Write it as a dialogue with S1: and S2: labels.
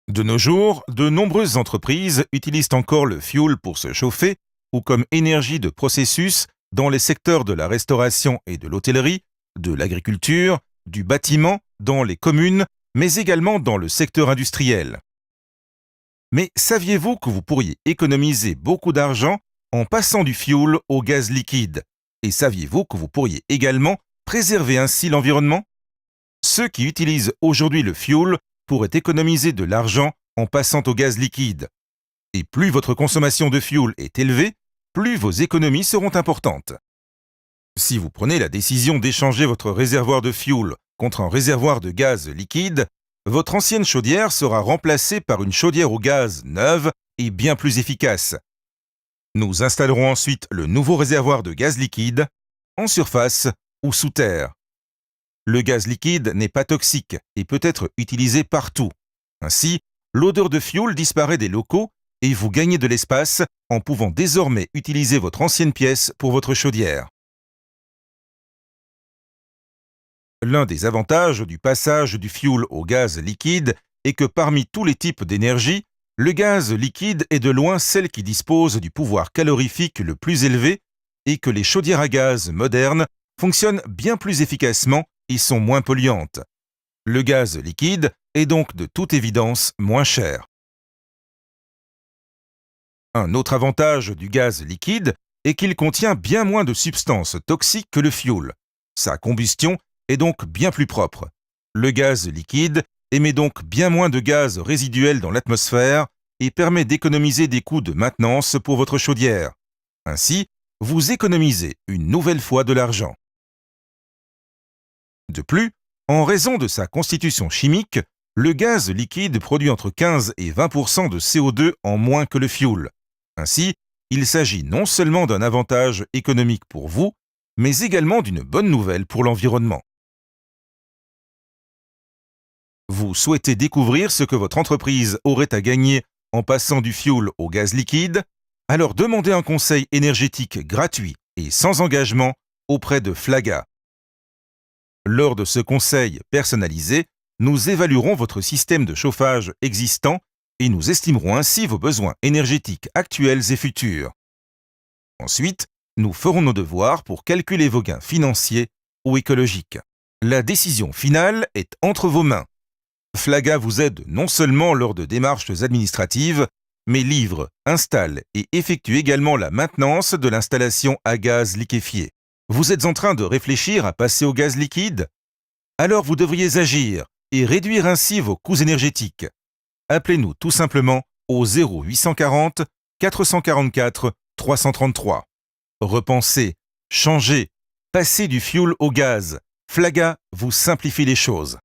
S1: De nos jours, de nombreuses entreprises utilisent encore le fioul pour se chauffer ou comme énergie de processus dans les secteurs de la restauration et de l'hôtellerie, de l'agriculture, du bâtiment, dans les communes, mais également dans le secteur industriel. Mais saviez-vous que vous pourriez économiser beaucoup d'argent en passant du fioul au gaz liquide? Et saviez-vous que vous pourriez également préserver ainsi l'environnement? Ceux qui utilisent aujourd'hui le fioul pourraient économiser de l'argent en passant au gaz liquide. Et plus votre consommation de fioul est élevée, plus vos économies seront importantes. Si vous prenez la décision d'échanger votre réservoir de fioul contre un réservoir de gaz liquide, votre ancienne chaudière sera remplacée par une chaudière au gaz neuve et bien plus efficace. Nous installerons ensuite le nouveau réservoir de gaz liquide en surface ou sous terre. Le gaz liquide n'est pas toxique et peut être utilisé partout. Ainsi, l'odeur de fioul disparaît des locaux et vous gagnez de l'espace en pouvant désormais utiliser votre ancienne pièce pour votre chaudière. L'un des avantages du passage du fioul au gaz liquide est que parmi tous les types d'énergie, le gaz liquide est de loin celle qui dispose du pouvoir calorifique le plus élevé et que les chaudières à gaz modernes fonctionnent bien plus efficacement et sont moins polluantes. Le gaz liquide est donc de toute évidence moins cher. Un autre avantage du gaz liquide est qu'il contient bien moins de substances toxiques que le fioul. Sa combustion est donc bien plus propre. Le gaz liquide émet donc bien moins de gaz résiduels dans l'atmosphère et permet d'économiser des coûts de maintenance pour votre chaudière. Ainsi, vous économisez une nouvelle fois de l'argent. De plus, en raison de sa constitution chimique, le gaz liquide produit entre 15 et 20% de CO2 en moins que le fioul. Ainsi, il s'agit non seulement d'un avantage économique pour vous, mais également d'une bonne nouvelle pour l'environnement. Vous souhaitez découvrir ce que votre entreprise aurait à gagner en passant du fioul au gaz liquide? Alors demandez un conseil énergétique gratuit et sans engagement auprès de Flaga. Lors de ce conseil personnalisé, nous évaluerons votre système de chauffage existant et nous estimerons ainsi vos besoins énergétiques actuels et futurs. Ensuite, nous ferons nos devoirs pour calculer vos gains financiers ou écologiques. La décision finale est entre vos mains. Flaga vous aide non seulement lors de démarches administratives, mais livre, installe et effectue également la maintenance de l'installation à gaz liquéfié. Vous êtes en train de réfléchir à passer au gaz liquide? Alors vous devriez agir et réduire ainsi vos coûts énergétiques. Appelez-nous tout simplement au 0840 444 333. Repensez, changez, passez du fioul au gaz. Flaga vous simplifie les choses.